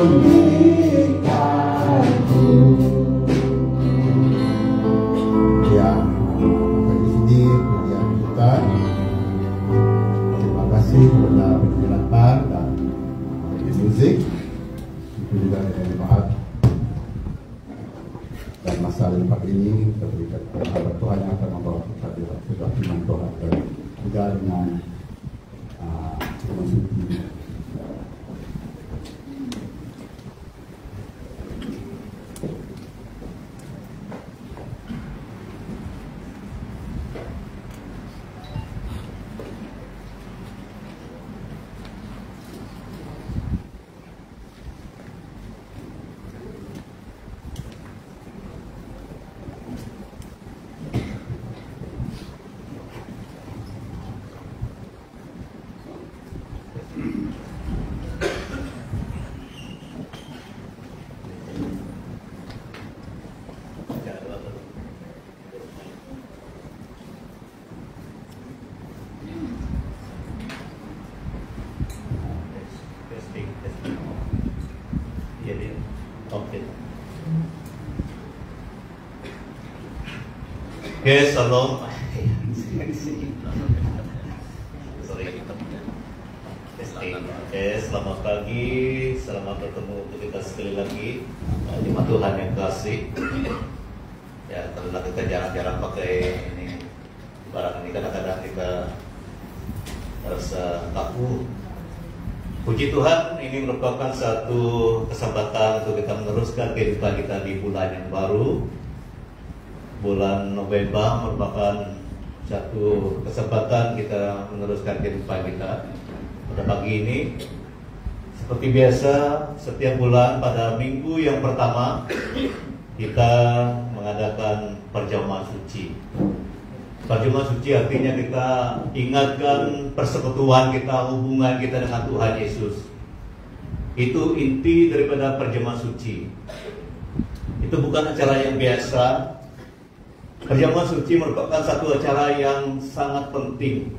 Oke, shalom. Selamat pagi, selamat bertemu kita sekali lagi di Tuhan yang kasih. Ya, karena kita jarang-jarang pakai ini barang ini, kadang-kadang kita rasa kaku. Puji Tuhan, ini merupakan satu kesempatan untuk kita meneruskan kehidupan kita di bulan yang baru. Bulan November merupakan satu kesempatan kita meneruskan kehidupan kita. Pada pagi ini, seperti biasa, setiap bulan pada minggu yang pertama kita mengadakan perjamuan suci. Perjamuan suci artinya kita ingatkan persekutuan kita, hubungan kita dengan Tuhan Yesus. Itu inti daripada perjamuan suci. Itu bukan acara yang biasa. Perjamuan suci merupakan satu acara yang sangat penting,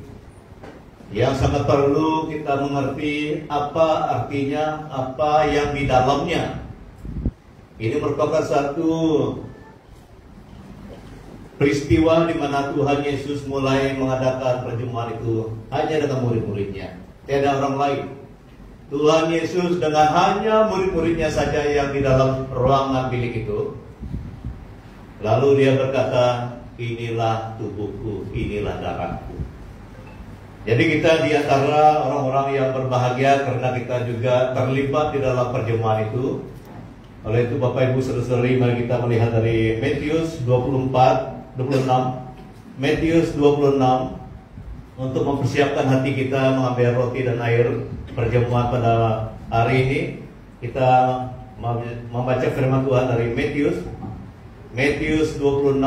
yang sangat perlu kita mengerti apa artinya, apa yang di dalamnya. Ini merupakan satu peristiwa di mana Tuhan Yesus mulai mengadakan perjamuan itu hanya dengan murid-muridnya, tiada orang lain. Tuhan Yesus dengan hanya murid-muridnya saja yang di dalam ruangan bilik itu. Lalu dia berkata, inilah tubuhku, inilah darahku. Jadi kita di antara orang-orang yang berbahagia karena kita juga terlibat di dalam perjamuan itu. Oleh itu Bapak Ibu saudara-saudari, mari kita melihat dari Matius 26. Matius 26 untuk mempersiapkan hati kita mengambil roti dan air perjamuan pada hari ini. Kita membaca firman Tuhan dari Matius 26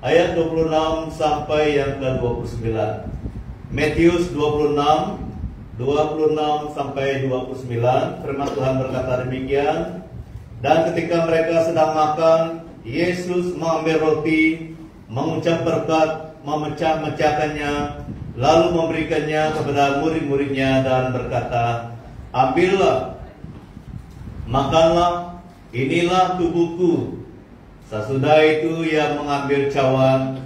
ayat 26 sampai yang ke-29. Matius 26 sampai 29, firman Tuhan berkata demikian. Dan ketika mereka sedang makan, Yesus mengambil roti, mengucap berkat, memecah-mecahkannya, lalu memberikannya kepada murid-muridnya dan berkata, ambillah, makanlah, inilah tubuhku. Sesudah itu ia mengambil cawan,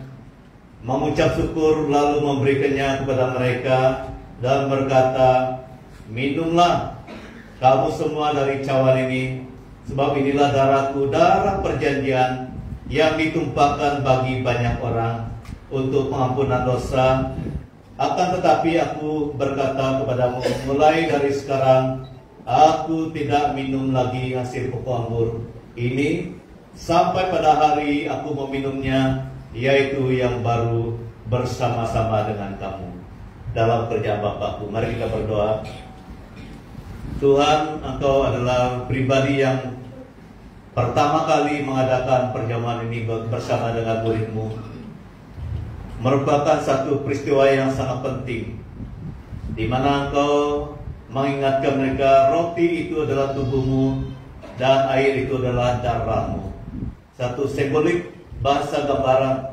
mengucap syukur, lalu memberikannya kepada mereka dan berkata, minumlah kamu semua dari cawan ini, sebab inilah darahku, darah perjanjian yang ditumpahkan bagi banyak orang untuk pengampunan dosa. Akan tetapi aku berkata kepadamu, mulai dari sekarang aku tidak minum lagi hasil pokok anggur ini sampai pada hari aku meminumnya, yaitu yang baru bersama-sama dengan kamu dalam kerjaan Bapakku. Mari kita berdoa. Tuhan, Engkau adalah pribadi yang pertama kali mengadakan perjamuan ini bersama dengan murid-Mu. Merupakan satu peristiwa yang sangat penting, di mana Engkau mengingatkan mereka roti itu adalah tubuh-Mu dan air itu adalah darah-Mu. Satu simbolik, bahasa gambaran,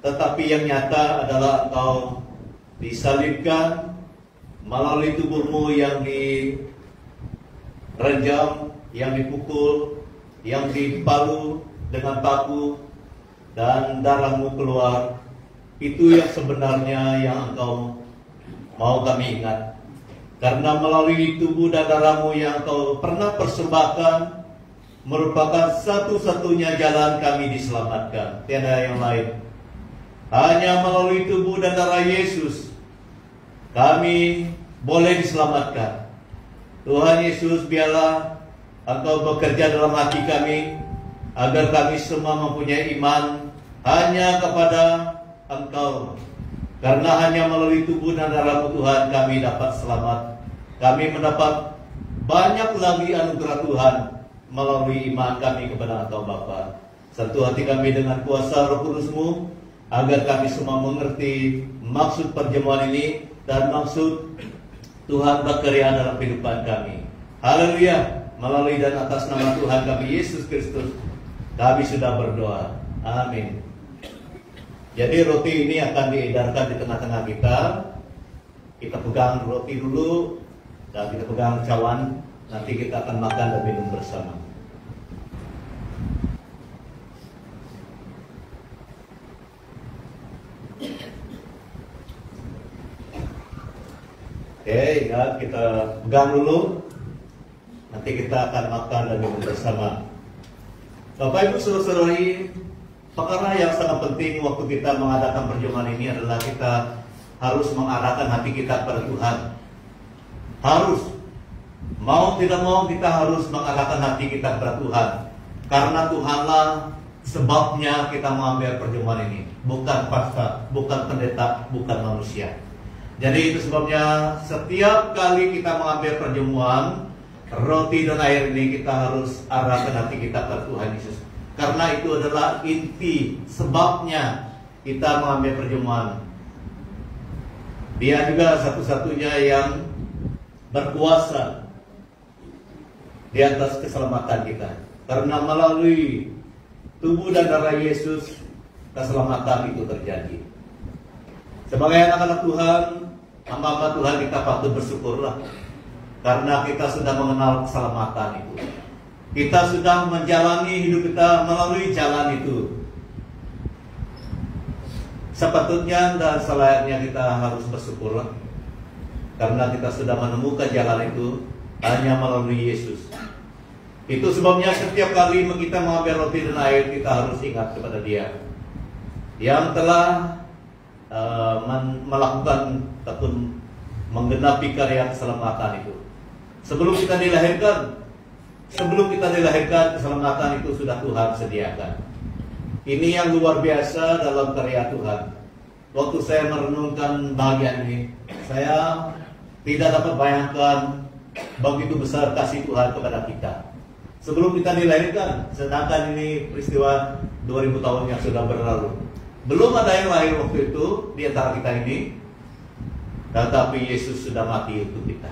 tetapi yang nyata adalah Engkau disalibkan melalui tubuh-Mu yang ranjang, yang dipukul, yang dipalu dengan paku, dan darahmu keluar. Itu yang sebenarnya yang engkau mau kami ingat. Karena melalui tubuh dan darahmu yang engkau pernah persembahkan, merupakan satu-satunya jalan kami diselamatkan. Tiada yang lain. Hanya melalui tubuh dan darah Yesus kami boleh diselamatkan. Tuhan Yesus, biarlah engkau bekerja dalam hati kami, agar kami semua mempunyai iman hanya kepada engkau. Karena hanya melalui tubuh dan darah Tuhan kami dapat selamat. Kami mendapat banyak lagi anugerah Tuhan melalui iman kami kepada Engkau Bapa. Sentuh hati kami dengan kuasa Roh Kudus-Mu, agar kami semua mengerti maksud perjamuan ini dan maksud Tuhan bekerja dalam kehidupan kami. Haleluya. Melalui dan atas nama Tuhan kami Yesus Kristus, kami sudah berdoa. Amin. Jadi roti ini akan diedarkan di tengah-tengah kita. Kita pegang roti dulu, dan kita pegang cawan. Nanti kita akan makan dan minum bersama. Oke, ya, kita pegang dulu. Nanti kita akan makan dan minum bersama. Bapak Ibu saudara-saudari, perkara yang sangat penting waktu kita mengadakan perjamuan ini adalah kita harus mengarahkan hati kita kepada Tuhan. Harus, mau tidak mau kita harus mengarahkan hati kita kepada Tuhan. Karena Tuhanlah sebabnya kita mengambil perjamuan ini, bukan pastor, bukan pendeta, bukan manusia. Jadi itu sebabnya setiap kali kita mengambil perjamuan roti dan air ini, kita harus arahkan hati kita kepada Tuhan Yesus. Karena itu adalah inti sebabnya kita mengambil perjamuan. Dia juga satu-satunya yang berkuasa di atas keselamatan kita. Karena melalui tubuh dan darah Yesus, keselamatan itu terjadi. Sebagai anak-anak Tuhan, hamba-hamba Tuhan, kita patut bersyukurlah. Karena kita sudah mengenal keselamatan itu. Kita sudah menjalani hidup kita melalui jalan itu. Sepatutnya dan selayaknya kita harus bersyukurlah. Karena kita sudah menemukan jalan itu hanya melalui Yesus. Itu sebabnya setiap kali kita mengambil roti dan air, kita harus ingat kepada Dia yang telah melakukan ataupun menggenapi karya keselamatan itu. Sebelum kita dilahirkan, keselamatan itu sudah Tuhan sediakan. Ini yang luar biasa dalam karya Tuhan. Waktu saya merenungkan bagian ini, saya tidak dapat bayangkan begitu besar kasih Tuhan kepada kita. Sebelum kita dilahirkan, sedangkan ini peristiwa 2000 tahun yang sudah berlalu. Belum ada yang lahir waktu itu di antara kita ini, tetapi Yesus sudah mati untuk kita.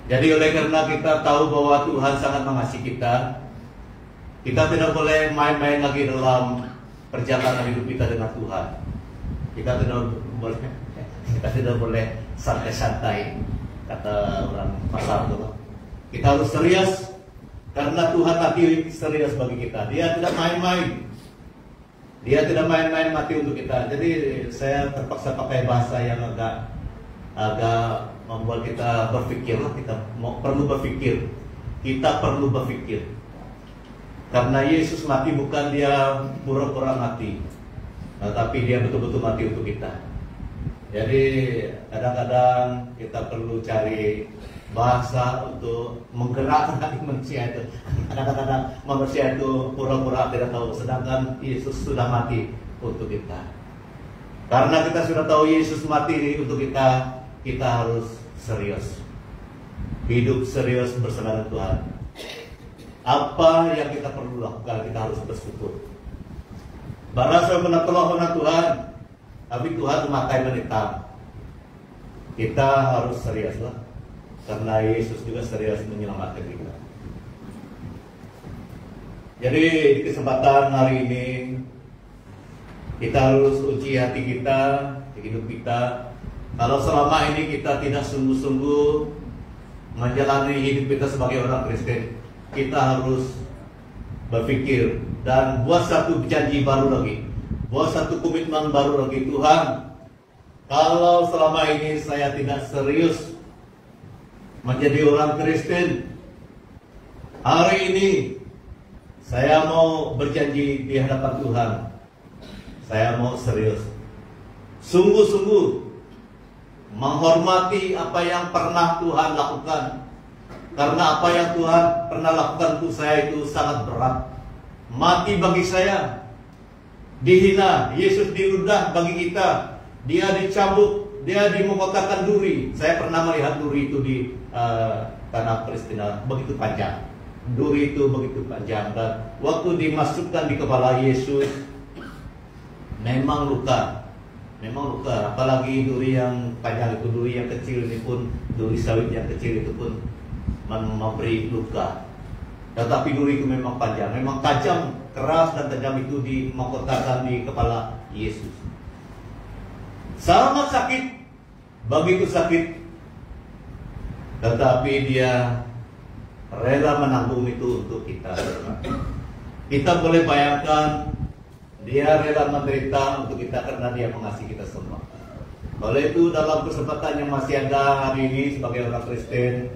Jadi oleh karena kita tahu bahwa Tuhan sangat mengasihi kita, kita tidak boleh main-main lagi dalam perjalanan hidup kita dengan Tuhan. Kita tidak boleh santai-santai, kata orang pasar itu. Kita harus serius, karena Tuhan mati serius bagi kita. Dia tidak main-main. Dia tidak main-main mati untuk kita. Jadi saya terpaksa pakai bahasa yang agak membuat kita berpikir. Kita perlu berpikir. Kita perlu berpikir. Karena Yesus mati bukan dia pura-pura mati, tetapi dia betul-betul mati untuk kita. Jadi kadang-kadang kita perlu cari bahasa untuk menggerakkan hati manusia itu. Kadang-kadang manusia itu pura-pura tidak tahu, sedangkan Yesus sudah mati untuk kita. Karena kita sudah tahu Yesus mati untuk kita, kita harus serius. Hidup serius bersama dengan Tuhan. Apa yang kita perlu lakukan? Kita harus bersyukur. Barasa penatolohan Tuhan, tapi Tuhan memakai menitah. Kita harus serius lah, karena Yesus juga serius menyelamatkan kita. Jadi di kesempatan hari ini kita harus uji hati kita, hidup kita. Kalau selama ini kita tidak sungguh-sungguh menjalani hidup kita sebagai orang Kristen, kita harus berpikir dan buat satu janji baru lagi, buat satu komitmen baru lagi. Tuhan, kalau selama ini saya tidak serius menjadi orang Kristen, hari ini saya mau berjanji di hadapan Tuhan, saya mau serius, sungguh-sungguh menghormati apa yang pernah Tuhan lakukan. Karena apa yang Tuhan pernah lakukan untuk saya itu sangat berat. Mati bagi saya, dihina, Yesus diudah bagi kita, dia dicambuk, dia dimuktakan duri. Saya pernah melihat duri itu di tanah Palestina, begitu panjang. Duri itu begitu panjang, dan waktu dimasukkan di kepala Yesus, memang luka. Memang luka, apalagi duri yang panjang itu, duri yang kecil ini pun, duri sawit yang kecil itu pun memberi luka. Tetapi duri itu memang panjang, memang tajam, keras dan tajam itu dimahkotakan di kepala Yesus. Sangat sakit, begitu sakit. Tetapi dia rela menanggung itu untuk kita. Kita boleh bayangkan, dia rela menderita untuk kita karena dia mengasihi kita semua. Oleh itu dalam kesempatan yang masih ada hari ini sebagai orang Kristen,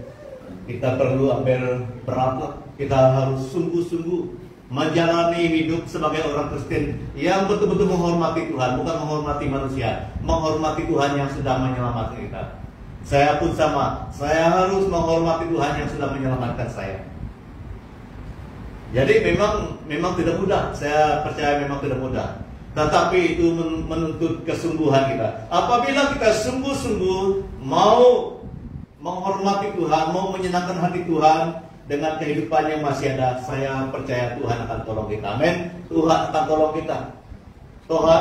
kita perlu ambil berat. Kita harus sungguh-sungguh menjalani hidup sebagai orang Kristen yang betul-betul menghormati Tuhan, bukan menghormati manusia, menghormati Tuhan yang sudah menyelamatkan kita. Saya pun sama, saya harus menghormati Tuhan yang sudah menyelamatkan saya. Jadi memang tidak mudah. Saya percaya memang tidak mudah. Tetapi itu menuntut kesungguhan kita. Apabila kita sungguh-sungguh mau menghormati Tuhan, mau menyenangkan hati Tuhan dengan kehidupan yang masih ada, saya percaya Tuhan akan tolong kita. Amin. Tuhan akan tolong kita. Tuhan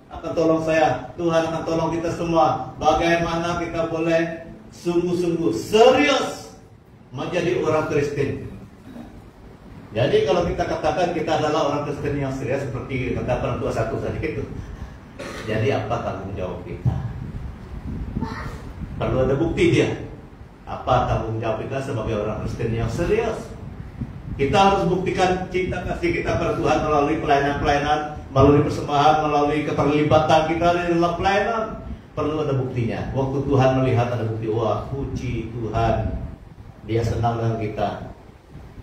akan tolong saya. Tuhan akan tolong kita semua. Bagaimana kita boleh sungguh-sungguh serius menjadi orang Kristen. Jadi kalau kita katakan kita adalah orang Kristen yang serius, seperti kata penentu satu tadi itu, jadi apa tanggung jawab kita? Perlu ada bukti dia. Apa tanggung jawab kita sebagai orang Kristen yang serius? Kita harus buktikan cinta kasih kita pada Tuhan melalui pelayanan-pelayanan, melalui persembahan, melalui keterlibatan kita di dalam pelayanan. Perlu ada buktinya. Waktu Tuhan melihat ada bukti, wah puji Tuhan, dia senang dengan kita.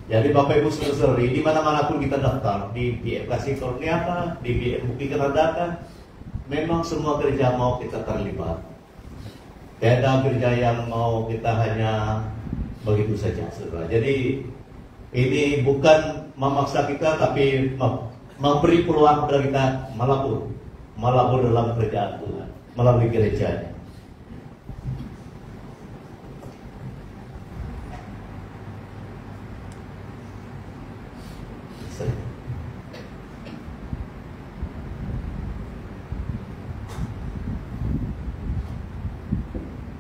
Jadi Bapak Ibu Saudara-saudari, di mana-mana pun kita daftar, di BFKC Korniata, di BF Bukti Keradaan, memang semua gereja mau kita terlibat. Tidak ada gereja yang mau kita hanya begitu saja, saudara. Jadi ini bukan memaksa kita, tapi memberi peluang kepada kita melabur dalam kerajaan Tuhan melalui gerejanya.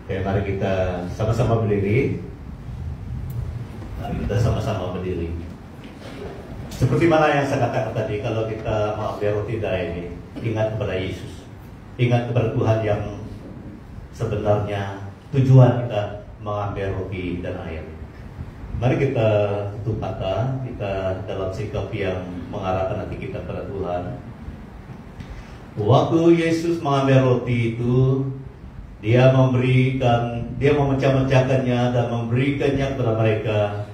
Oke, mari kita sama-sama berdiri. Mari kita sama-sama berdiri. Seperti mana yang saya katakan tadi, kalau kita mengambil roti darah ini, ingat kepada Yesus, ingat kepada Tuhan yang sebenarnya tujuan kita mengambil roti dan air. Mari kita tutup mata, kita dalam sikap yang mengarahkan hati kita pada Tuhan. Waktu Yesus mengambil roti itu, dia memecah-mecahkannya dan memberikannya kepada mereka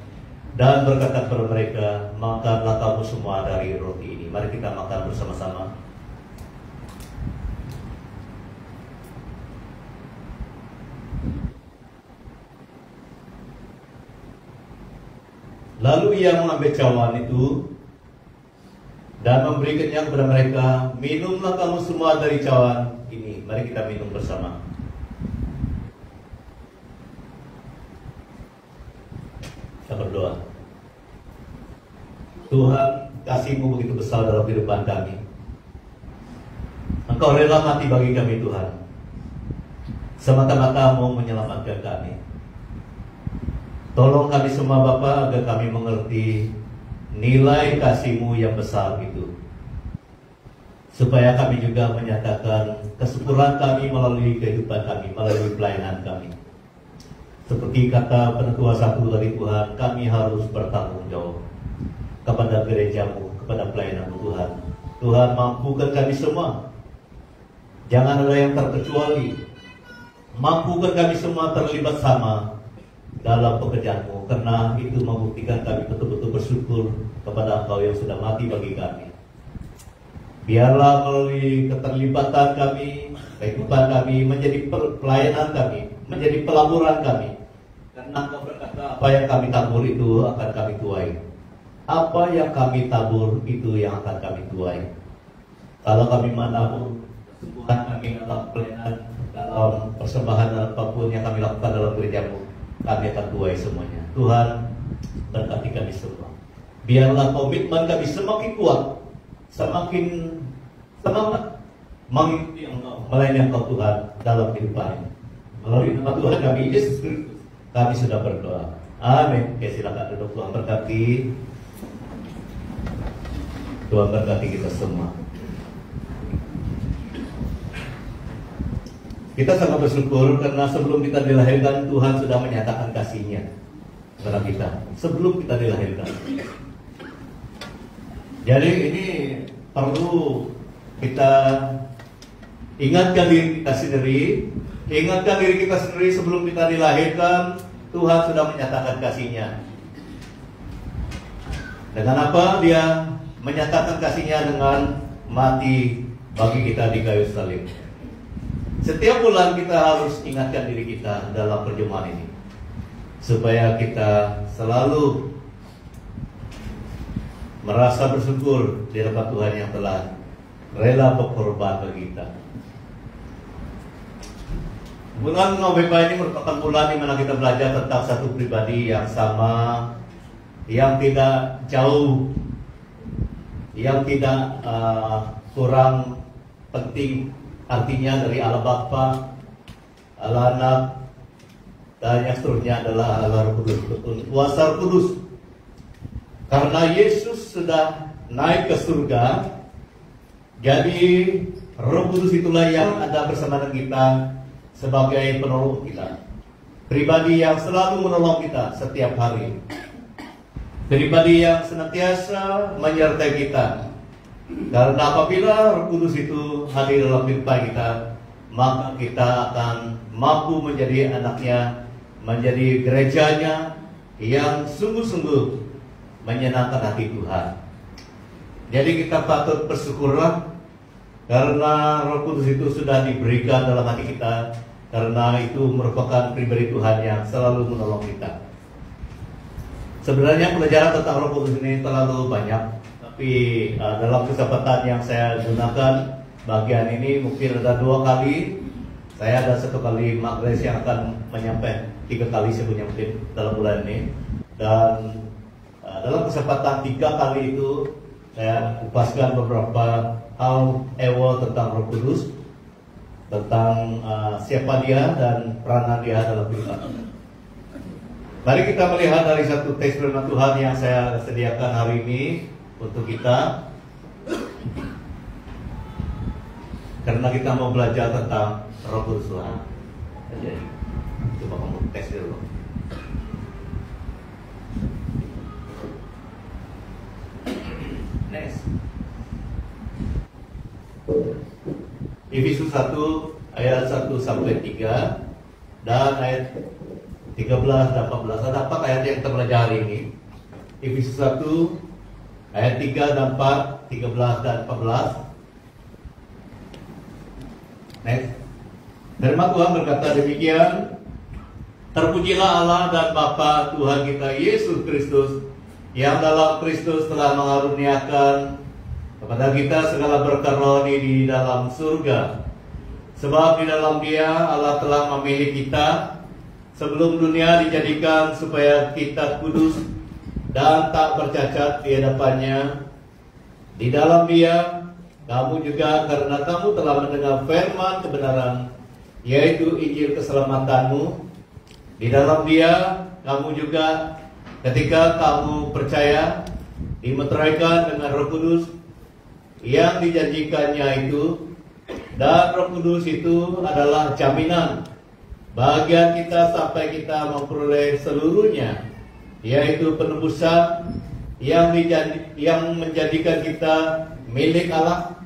dan berkata kepada mereka, makanlah kamu semua dari roti ini. Mari kita makan bersama-sama. Lalu ia mengambil cawan itu dan memberikannya kepada mereka, minumlah kamu semua dari cawan ini. Mari kita minum bersama. Kita berdoa. Tuhan, kasih-Mu begitu besar dalam kehidupan kami. Engkau rela mati bagi kami, Tuhan, semata-mata mau menyelamatkan kami. Tolong kami semua Bapa, agar kami mengerti nilai kasih-Mu yang besar itu, supaya kami juga menyatakan kesyukuran kami melalui kehidupan kami, melalui pelayanan kami. Seperti kata penetua satu dari Tuhan, kami harus bertanggung jawab kepada gerejamu, kepada pelayanan Tuhan. Tuhan, mampukan kami semua, jangan ada yang terkecuali. Mampukan kami semua terlibat sama dalam pekerjaanmu, karena itu membuktikan kami betul-betul bersyukur kepada Engkau yang sudah mati bagi kami. Biarlah melalui keterlibatan kami, kehidupan kami, menjadi pelayanan kami, menjadi pelaburan kami. Karena Engkau berkata, apa yang kami tabur itu akan kami tuai. Apa yang kami tabur itu yang akan kami tuai. Kalau kami menabur kesembuhan kami dalam pelayanan, dalam persembahan apapun yang kami lakukan dalam gerejamu, kami akan tuai semuanya. Tuhan, berkati kami semua. Biarlah komitmen kami semakin kuat, semakin semangat mengikuti Engkau, melayani Engkau Tuhan dalam kehidupan ini. Melalui nama Tuhan kami Yesus Kristus, kami sudah berdoa. Amin. Oke, silakan duduk. Tuhan berkati. Tuhan berkati kita semua. Kita sangat bersyukur karena sebelum kita dilahirkan, Tuhan sudah menyatakan kasih-Nya kepada kita. Sebelum kita dilahirkan. Jadi ini perlu kita ingatkan diri kita sendiri. Ingatkan diri kita sendiri sebelum kita dilahirkan, Tuhan sudah menyatakan kasih-Nya. Dengan apa? Dia menyatakan kasih-Nya dengan mati bagi kita di kayu salib. Setiap bulan kita harus ingatkan diri kita dalam perjumpaan ini, supaya kita selalu merasa bersyukur di hadapan Tuhan yang telah rela berkorban bagi kita. Bulan November ini merupakan bulan di mana kita belajar tentang satu pribadi yang sama, yang tidak jauh, yang tidak kurang penting artinya dari Allah Bapa, Allah Anak, dan yang seterusnya adalah Allah Roh Kudus, kuasa Roh Kudus. Karena Yesus sudah naik ke surga, jadi Roh Kudus itulah yang ada bersama dengan kita sebagai penolong kita, pribadi yang selalu menolong kita setiap hari, pribadi yang senantiasa menyertai kita. Karena apabila Roh Kudus itu hadir dalam kehidupan kita, maka kita akan mampu menjadi anaknya, menjadi gerejanya yang sungguh-sungguh menyenangkan hati Tuhan. Jadi kita patut bersyukurlah karena Roh Kudus itu sudah diberikan dalam hati kita, karena itu merupakan pribadi Tuhan yang selalu menolong kita. Sebenarnya pelajaran tentang Roh Kudus ini terlalu banyak, tapi dalam kesempatan yang saya gunakan bagian ini mungkin ada 2 kali. Saya ada 1 kali Mak Grace yang akan menyampaikan 3 kali sebenarnya mungkin dalam bulan ini. Dan dalam kesempatan 3 kali itu saya kupaskan beberapa hal awal tentang Roh Kudus, tentang siapa dia dan peranan dia dalam kehidupan. Mari kita melihat dari satu teks firman Tuhan yang saya sediakan hari ini untuk kita, karena kita mau belajar tentang Roh Kudus Tuhan. Jadi coba kamu tes dulu. Next. Efesus 1 ayat 1 sampai 3 dan ayat 13 dan 14. Ada 4 ayat yang kita pelajari ini. Efesus 1 ayat 3 dan 4, 13 dan 14. Next. Firman Tuhan berkata demikian, terpujilah Allah dan Bapa Tuhan kita Yesus Kristus, yang dalam Kristus telah mengaruniakan kepada kita segala berkat rohani di dalam surga. Sebab di dalam Dia Allah telah memilih kita sebelum dunia dijadikan supaya kita kudus dan tak bercacat di hadapannya. Di dalam Dia kamu juga, karena kamu telah mendengar firman kebenaran, yaitu Injil keselamatanmu. Di dalam Dia kamu juga, ketika kamu percaya, dimeteraikan dengan Roh Kudus yang dijanjikannya itu. Dan Roh Kudus itu adalah jaminan bahagian kita sampai kita memperoleh seluruhnya, yaitu penebusan yang menjadikan kita milik Allah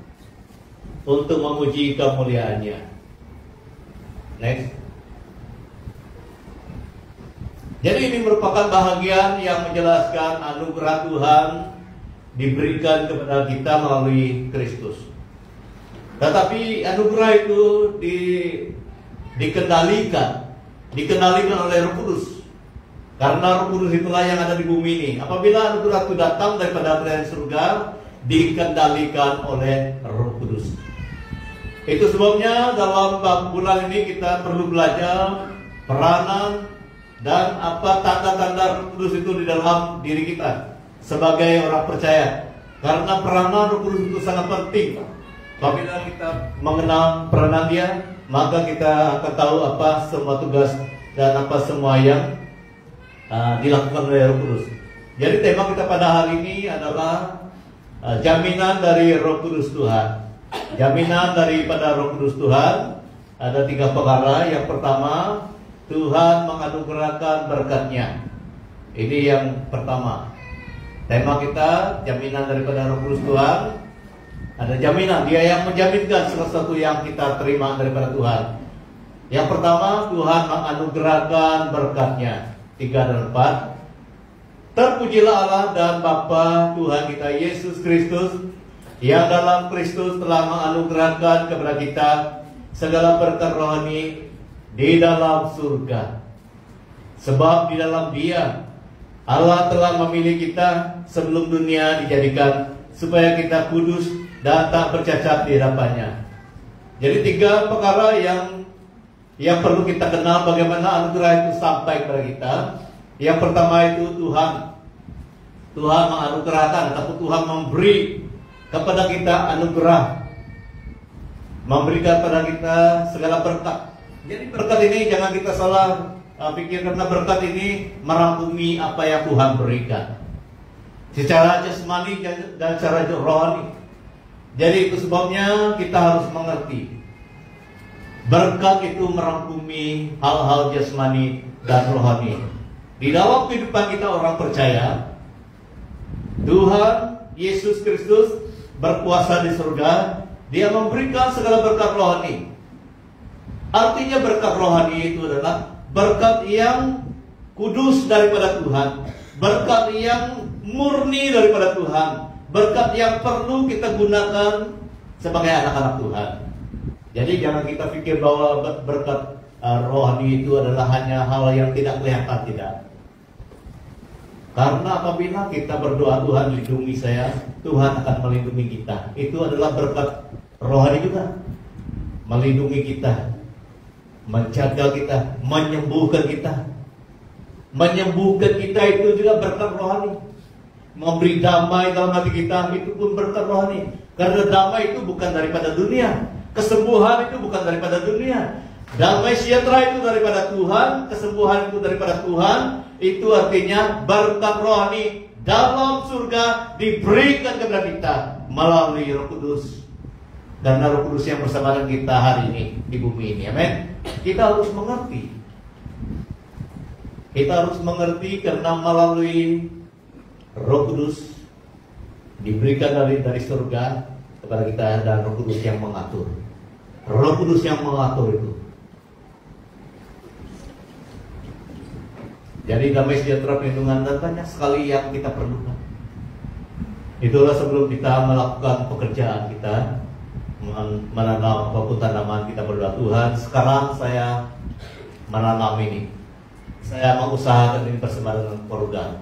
untuk memuji kemuliaannya. Next. Jadi ini merupakan bahagian yang menjelaskan anugerah Tuhan diberikan kepada kita melalui Kristus. Tetapi anugerah itu dikendalikan oleh Roh Kudus. Karena Roh Kudus itulah yang ada di bumi ini. Apabila anugerah itu datang daripada kerajaan surga, dikendalikan oleh Roh Kudus. Itu sebabnya dalam bulan ini kita perlu belajar peranan dan apa tanda-tanda Roh Kudus itu di dalam diri kita sebagai orang percaya. Karena peranan Roh Kudus itu sangat penting. Apabila kita mengenal peranan Dia, maka kita akan tahu apa semua tugas dan apa semua yang dilakukan oleh Roh Kudus. Jadi tema kita pada hari ini adalah jaminan dari Roh Kudus Tuhan. Jaminan daripada Roh Kudus Tuhan ada 3 perkara. Yang pertama, Tuhan menganugerahkan berkat-Nya. Ini yang pertama. Tema kita jaminan daripada Roh Kudus Tuhan. Ada jaminan, Dia yang menjaminkan sesuatu yang kita terima daripada Tuhan. Yang pertama, Tuhan menganugerahkan berkat-Nya. 3 dan 4. Terpujilah Allah dan Bapa Tuhan kita Yesus Kristus, yang dalam Kristus telah menganugerahkan kepada kita segala berkat rohani di dalam surga. Sebab di dalam Dia Allah telah memilih kita sebelum dunia dijadikan, supaya kita kudus dan tak bercacat di hadapan-Nya. Jadi 3 perkara yang perlu kita kenal bagaimana anugerah itu sampai kepada kita. Yang pertama itu Tuhan menganugerahkan, atau Tuhan memberi kepada kita anugerah, memberikan kepada kita segala berkat. Jadi berkat ini jangan kita salah pikir, karena berkat ini merangkumi apa yang Tuhan berikan secara jasmani dan secara rohani. Jadi itu sebabnya kita harus mengerti berkat itu merangkumi hal-hal jasmani dan rohani. Di dalam kehidupan kita orang percaya, Tuhan Yesus Kristus berkuasa di surga. Dia memberikan segala berkat rohani. Artinya berkat rohani itu adalah berkat yang kudus daripada Tuhan, berkat yang murni daripada Tuhan, berkat yang perlu kita gunakan sebagai anak-anak Tuhan. Jadi jangan kita pikir bahwa berkat rohani itu adalah hanya hal yang tidak kelihatan, tidak. Karena apabila kita berdoa, Tuhan lindungi saya, Tuhan akan melindungi kita. Itu adalah berkat rohani juga. Melindungi kita, menjaga kita, menyembuhkan kita. Menyembuhkan kita itu juga berkat rohani. Memberi damai dalam hati kita, itu pun berkat rohani. Karena damai itu bukan daripada dunia, kesembuhan itu bukan daripada dunia. Damai sejahtera itu daripada Tuhan, kesembuhan itu daripada Tuhan. Itu artinya berkat rohani dalam surga diberikan kepada kita melalui Roh Kudus. Karena Roh Kudus yang bersama dengan kita hari ini di bumi ini. Amin. Kita harus mengerti. Kita harus mengerti karena melalui Roh Kudus diberikan dari surga kepada kita, dan Roh Kudus yang mengatur. Roh Kudus yang mengatur itu. Jadi damai sejahtera, perlindungan, dan banyak sekali yang kita perlukan. Itulah sebelum kita melakukan pekerjaan kita, menanam apapun tanaman, kita berdoa, Tuhan sekarang saya menanam ini, saya mengusahakan ini bersama dengan keluarga,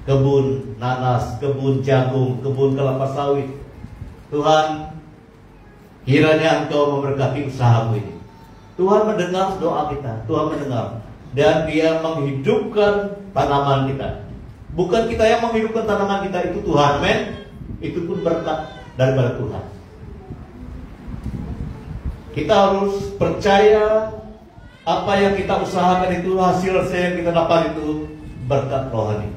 kebun nanas, kebun jagung, kebun kelapa sawit. Tuhan, kiranya Engkau memberkati usahamu ini. Tuhan mendengar doa kita, Tuhan mendengar. Dan Dia menghidupkan tanaman kita. Bukan kita yang menghidupkan tanaman kita, itu Tuhan. Amin. Itu pun berkat daripada Tuhan. Kita harus percaya apa yang kita usahakan itu, hasil yang kita dapat itu berkat rohani.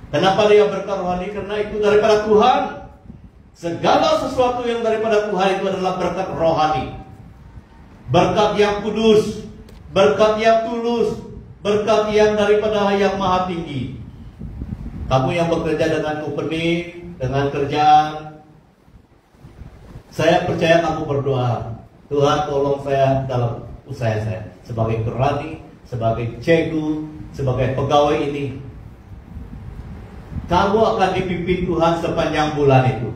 Kenapa dia berkat rohani? Karena itu daripada Tuhan. Segala sesuatu yang daripada Tuhan itu adalah berkat rohani, berkat yang kudus, berkat yang tulus, berkat yang daripada yang maha tinggi. Kamu yang bekerja dengan company, dengan kerjaan, saya percaya kamu berdoa, Tuhan tolong saya dalam usaha saya, sebagai kerani, sebagai cikgu, sebagai pegawai ini. Kamu akan dipimpin Tuhan sepanjang bulan itu.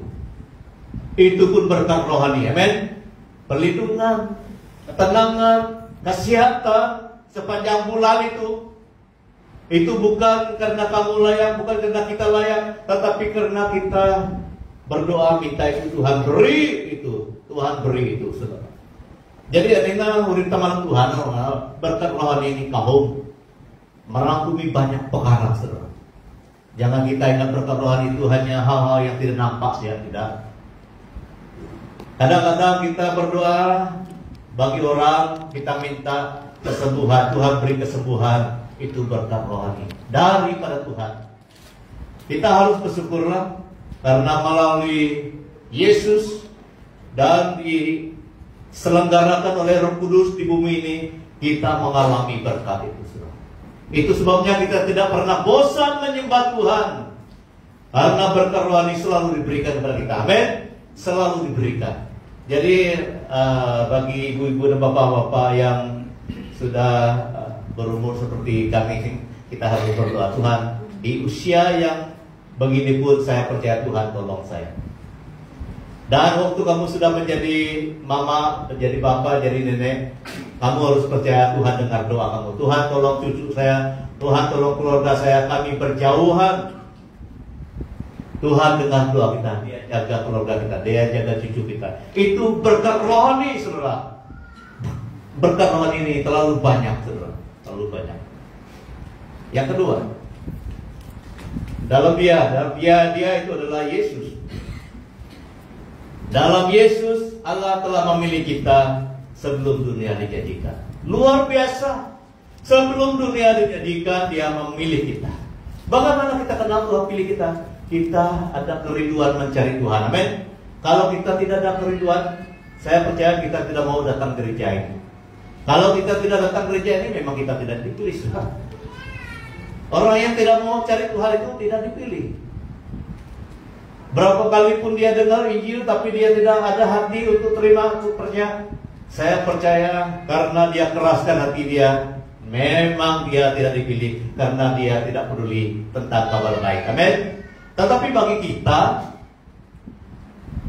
Itu pun berkat rohani, amin. Perlindungan, ketenangan, kesehatan sepanjang bulan itu. Itu bukan karena kamu layak, bukan karena kita layak, tetapi karena kita berdoa minta itu, Tuhan beri itu, Tuhan beri itu, saudara. Jadi adanya murid teman Tuhan, berkat rohani ini kahum merangkumi banyak perkara, saudara. Jangan kita ingat berkat rohani itu hanya hal-hal yang tidak nampak, ya tidak. Kadang-kadang kita berdoa bagi orang, kita minta kesembuhan, Tuhan beri kesembuhan. Itu berkat rohani daripada Tuhan. Kita harus bersyukurlah karena melalui Yesus dan diselenggarakan oleh Roh Kudus di bumi ini, kita mengalami berkat itu. Itu sebabnya kita tidak pernah bosan menyembah Tuhan, karena berkat rohani selalu diberikan kepada kita. Amin. Selalu diberikan. Jadi bagi ibu-ibu dan bapak-bapak yang sudah berumur seperti kami, kita harus berdoa, Tuhan, di usia yang begini pun saya percaya Tuhan tolong saya. Dan waktu kamu sudah menjadi mama, menjadi bapak, jadi nenek, kamu harus percaya Tuhan dengar doa kamu. Tuhan tolong cucu saya, Tuhan tolong keluarga saya, kami berjauhan. Tuhan dengar doa kita, Dia jaga keluarga kita, Dia jaga cucu kita. Itu berkat rohani, saudara. Berkat rohani ini terlalu banyak, saudara. Terlalu banyak. Yang kedua, dalam dia itu adalah Yesus. Dalam Yesus Allah telah memilih kita sebelum dunia dijadikan. Luar biasa. Sebelum dunia dijadikan Dia memilih kita. Bagaimana kita kenal Tuhan pilih kita? Kita ada kerinduan mencari Tuhan. Amin. Kalau kita tidak ada kerinduan, saya percaya kita tidak mau datang gereja ini. Kalau kita tidak datang gereja ini, memang kita tidak dipilih. Orang yang tidak mau cari Tuhan itu tidak dipilih. Berapa kali pun dia dengar Injil, tapi dia tidak ada hati untuk terima, untuk percaya. Saya percaya karena dia keraskan hati dia, memang dia tidak dipilih, karena dia tidak peduli tentang kabar baik. Amin. Tetapi bagi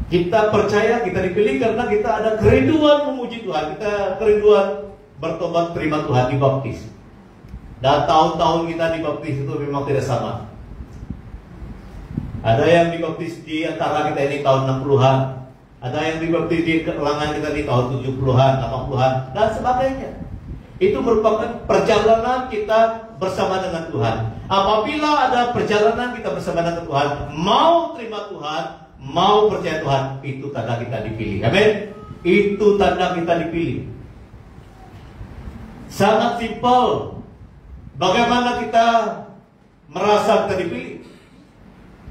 kita percaya kita dipilih karena kita ada kerinduan memuji Tuhan, kita kerinduan bertobat, terima Tuhan, dibaptis. Dan tahun-tahun kita dibaptis itu memang tidak sama. Ada yang dibaptis di antara kita ini tahun 60-an, ada yang dibaptis di kalangan kita di tahun 70-an, 80-an, dan sebagainya. Itu merupakan perjalanan kita bersama dengan Tuhan. Apabila ada perjalanan kita bersama dengan Tuhan, mau terima Tuhan, mau percaya Tuhan, itu tanda kita dipilih. Amin. Itu tanda kita dipilih. Sangat simpel. Bagaimana kita merasa kita dipilih?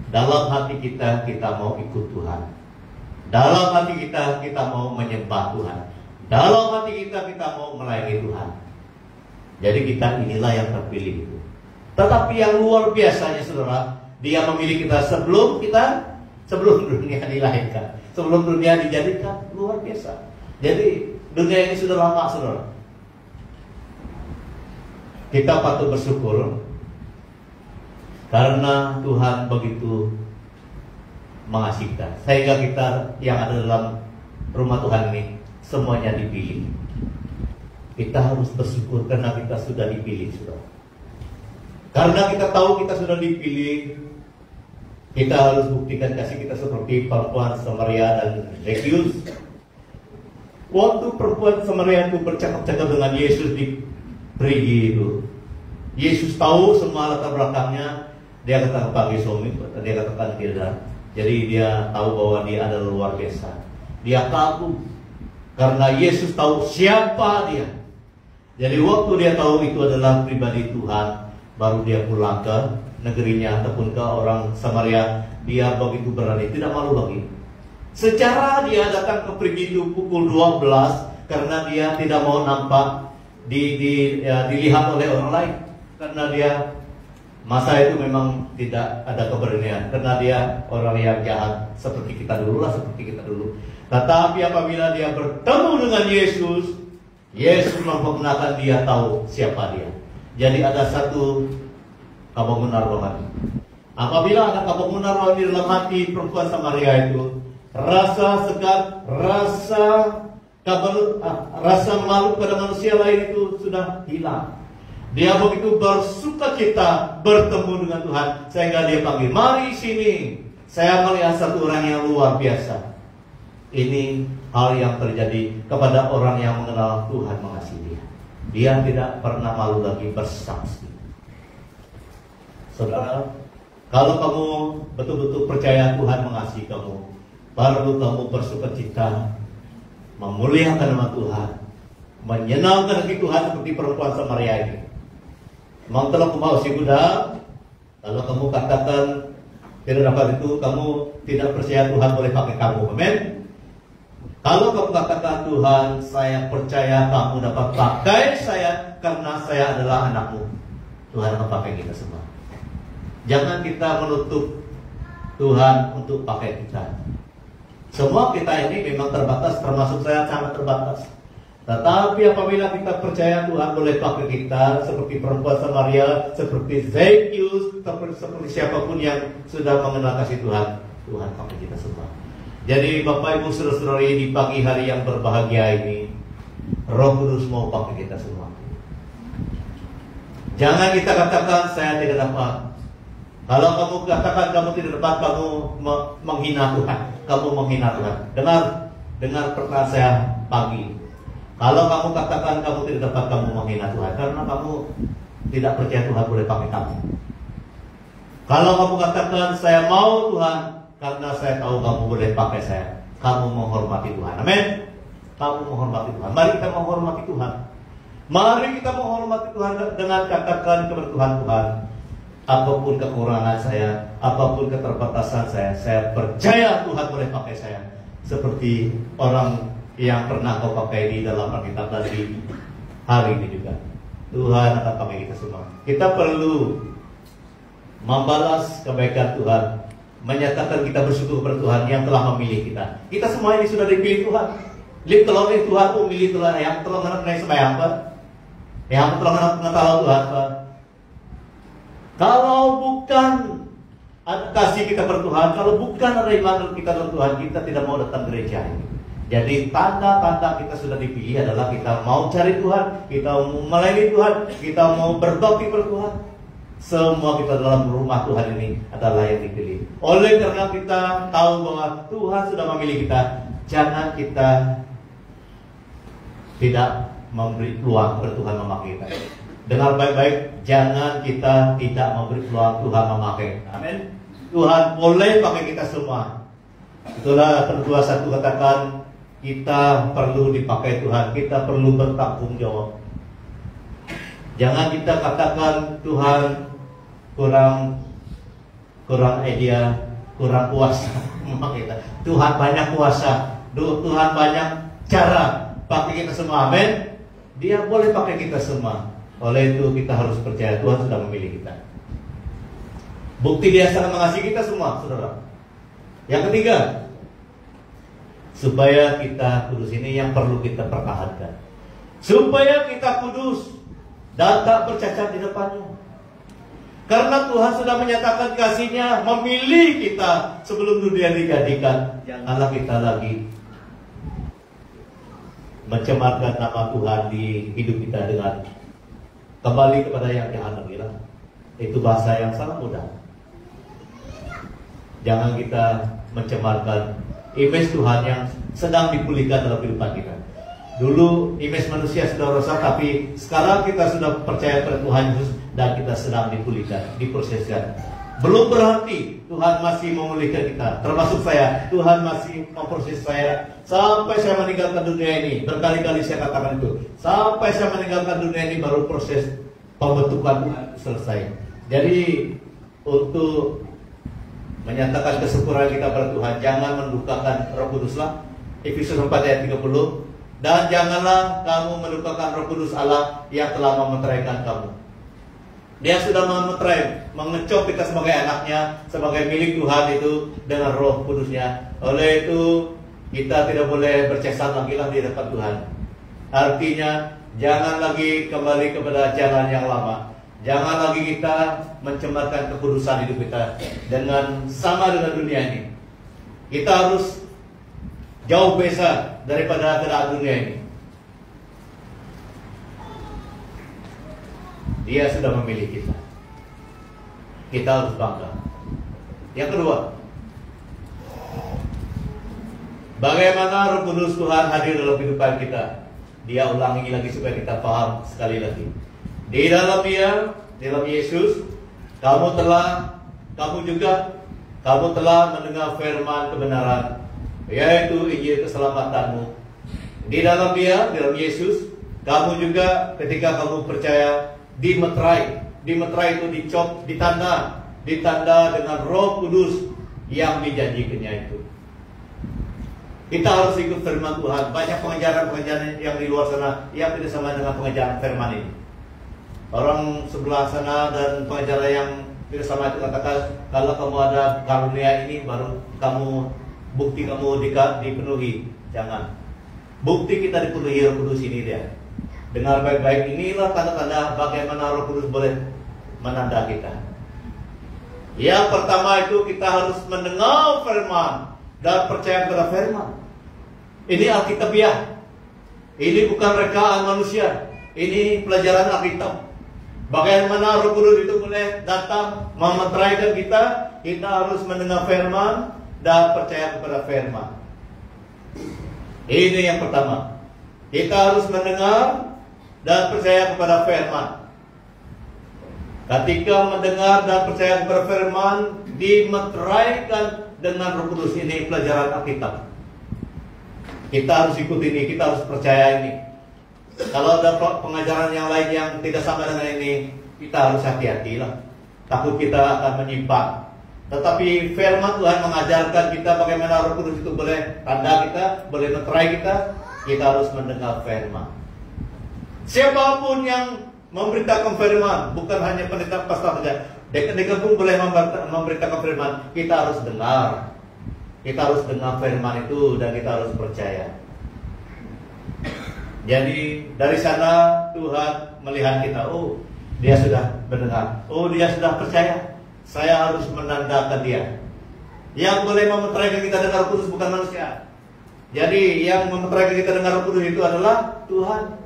Dalam hati kita mau ikut Tuhan. Dalam hati kita mau menyembah Tuhan. Dalam hati kita mau melayani Tuhan. Jadi kita inilah yang terpilih itu. Tetapi yang luar biasanya, saudara, Dia memilih kita sebelum dunia dilahirkan, sebelum dunia dijadikan. Luar biasa. Jadi dunia ini sudah lama, saudara. Kita patut bersyukur karena Tuhan begitu mengasihi kita, sehingga kita yang ada dalam rumah Tuhan ini semuanya dipilih. Kita harus bersyukur karena kita sudah dipilih, saudara. Karena kita tahu kita sudah dipilih, kita harus buktikan kasih kita seperti perempuan Samaria dan Zacchaeus. Waktu perempuan Samaria itu bercakap-cakap dengan Yesus di perigi itu, Yesus tahu semua latar belakangnya. Dia katakan pagi suami, dia katakan tidak. Jadi dia tahu bahwa dia adalah luar biasa. Dia kagum karena Yesus tahu siapa dia. Jadi waktu dia tahu itu adalah pribadi Tuhan, baru dia pulang ke negerinya ataupun ke orang Samaria. Dia begitu berani, tidak malu lagi. Secara dia datang ke pergi itu pukul 12 karena dia tidak mau nampak dilihat oleh orang lain, karena dia masa itu memang tidak ada keberanian, karena dia orang yang jahat seperti kita dulu. Tetapi apabila dia bertemu dengan Yesus, Yesus memperkenalkan dia tahu siapa dia. Jadi ada satu kebangunan rohani. Apabila ada kebangunan rohani dalam hati perempuan Samaria itu, rasa segan, rasa malu pada manusia lain itu sudah hilang. Dia begitu bersukacita bertemu dengan Tuhan, sehingga dia panggil, "Mari sini, saya melihat satu orang yang luar biasa." Ini hal yang terjadi kepada orang yang mengenal Tuhan, mengasihi dia. Dia tidak pernah malu lagi bersaksi. Saudara, kalau kamu betul-betul percaya Tuhan mengasihi kamu, baru kamu bersukacita memuliakan nama Tuhan, menyenangkan hati Tuhan seperti perempuan Samaria ini. Memang telah kumau si budak, kalau kamu katakan tidak dapat itu, kamu tidak percaya Tuhan boleh pakai kamu. Amin. Kalau kamu katakan, Tuhan, saya percaya kamu dapat pakai saya karena saya adalah anakmu, Tuhan akan pakai kita semua. Jangan kita menutup Tuhan untuk pakai kita. Semua kita ini memang terbatas, termasuk saya sangat terbatas. Tetapi apabila kita percaya Tuhan boleh pakai kita, seperti perempuan Samaria, seperti Zacchaeus, seperti siapapun yang sudah mengenal kasih Tuhan, Tuhan pakai kita semua. Jadi Bapak Ibu Saudara-saudari, di pagi hari yang berbahagia ini, Roh Kudus mau pakai kita semua. Jangan kita katakan saya tidak dapat. Kalau kamu katakan kamu tidak dapat, kamu menghina Tuhan. Kamu menghina Tuhan. Dengar perkataan saya pagi. Kalau kamu katakan kamu tidak dapat, kamu menghina Tuhan, karena kamu tidak percaya Tuhan boleh pakai kamu. Kalau kamu katakan saya mau Tuhan, karena saya tahu kamu boleh pakai saya, kamu menghormati Tuhan. Amin. Kamu menghormati Tuhan. Mari kita menghormati Tuhan. Mari kita menghormati Tuhan dengan katakan kepada Tuhan, Tuhan, apapun kekurangan saya, apapun keterbatasan saya percaya Tuhan boleh pakai saya. Seperti orang yang pernah kau pakai di dalam Alkitab tadi, hari ini juga Tuhan akan pakai kita semua. Kita perlu membalas kebaikan Tuhan, menyatakan kita bersyukur kepada Tuhan yang telah memilih kita. Kita semua ini sudah dipilih Tuhan. Kalau ini Tuhan memilih Tuhan yang telah mengenai sembahyang Pak, yang telah mengetahui Tuhan Pak. Kalau bukan ada kasih kita kepada Tuhan, kalau bukan ada iman kita kepada Tuhan, kita tidak mau datang gereja ini. Jadi tanda-tanda kita sudah dipilih adalah kita mau cari Tuhan, kita mau melayani Tuhan, kita mau berbakti kepada Tuhan. Semua kita dalam rumah Tuhan ini adalah yang dipilih. Oleh karena kita tahu bahwa Tuhan sudah memilih kita, jangan kita tidak memberi peluang kepada Tuhan memakai kita. Dengar baik-baik, jangan kita tidak memberi peluang Tuhan memakai. Amin. Tuhan boleh pakai kita semua. Itulah kedua satu katakan, kita perlu dipakai Tuhan, kita perlu bertanggung jawab. Jangan kita katakan Tuhan kurang idea, kurang kuasa memakai kita. Tuhan banyak kuasa, Tuhan banyak cara pakai kita semua. Amin. Dia boleh pakai kita semua. Oleh itu kita harus percaya Tuhan sudah memilih kita. Bukti dia sangat mengasihi kita semua, saudara. Yang ketiga, supaya kita kudus, ini yang perlu kita pertahankan. Supaya kita kudus dan tak bercacat di depannya. Karena Tuhan sudah menyatakan kasih-Nya, memilih kita sebelum dunia dijadikan. Janganlah kita lagi mencemarkan nama Tuhan di hidup kita dengan kembali kepada yang jahat lagi. Itu bahasa yang sangat mudah. Jangan kita mencemarkan image Tuhan yang sedang dipulihkan dalam kehidupan kita. Dulu image manusia sudah rusak, tapi sekarang kita sudah percaya pada Tuhan Yesus dan kita sedang dipulihkan, diproseskan. Belum berhenti, Tuhan masih memulihkan kita. Termasuk saya, Tuhan masih memproses saya sampai saya meninggalkan dunia ini. Berkali-kali saya katakan itu. Sampai saya meninggalkan dunia ini baru proses pembentukan selesai. Jadi untuk menyatakan kesempurnaan kita pada Tuhan, jangan mendukakan Roh Kudus lah. Efesus 4 ayat 30. Dan janganlah kamu melupakan Roh Kudus Allah yang telah memeteraikan kamu. Dia sudah memeterai, mengecop kita sebagai anaknya, sebagai milik Tuhan itu dengan Roh Kudusnya. Oleh itu kita tidak boleh bercesat lagi di depan Tuhan. Artinya jangan lagi kembali kepada jalan yang lama. Jangan lagi kita mencemarkan kekudusan hidup kita dengan sama dengan dunia ini. Kita harus jauh beza daripada keadaan dunia ini. Dia sudah memilih kita. Kita harus bangga. Yang kedua, bagaimana Roh Kudus Tuhan hadir dalam kehidupan kita? Dia ulangi lagi supaya kita paham sekali lagi. Di dalam Dia, dalam Yesus, kamu telah mendengar firman kebenaran, yaitu Injil keselamatanmu. Di dalam Dia, dalam Yesus, kamu juga ketika kamu percaya dimeterai itu dicop, ditanda dengan Roh Kudus yang dijanjikannya itu. Kita harus ikut firman Tuhan. Banyak pengajaran-pengajaran yang di luar sana yang tidak sama dengan pengajaran firman ini. Orang sebelah sana dan pengajaran yang tidak sama itu katakan, kalau kamu ada karunia ini baru bukti kamu dipenuhi. Jangan. Bukti kita dipenuhi Roh Kudus ini dia. Dengar baik-baik, inilah tanda-tanda bagaimana Roh Kudus boleh menanda kita. Yang pertama itu kita harus mendengar firman dan percaya kepada firman. Ini Alkitabiah. Ini bukan rekaan manusia. Ini pelajaran Alkitab. Bagaimana Roh Kudus itu boleh datang memeteraikan kita? Kita harus mendengar firman dan percaya kepada firman. Ini yang pertama. Kita harus mendengar dan percaya kepada firman. Ketika mendengar dan percaya kepada firman, dimeteraikan dengan Roh Kudus. Ini pelajaran Alkitab. Kita harus ikuti ini, kita harus percaya ini. Kalau ada pengajaran yang lain yang tidak sama dengan ini, kita harus hati-hatilah. Takut kita akan menyimpang. Tetapi firman Tuhan mengajarkan kita bagaimana Roh Kudus itu boleh tanda kita, boleh meterai kita. Kita harus mendengar firman. Siapapun yang memberitakan firman, bukan hanya pendeta pastor saja. Dekan-dekan pun boleh memberitakan firman. Kita harus dengar. Kita harus dengar firman itu dan kita harus percaya. Jadi dari sana Tuhan melihat kita. Oh, dia sudah mendengar. Oh, dia sudah percaya. Saya harus menandakan dia. Yang boleh memeteraikan kita dengan Roh Kudus bukan manusia. Jadi yang memeteraikan kita dengan Roh Kudus itu adalah Tuhan.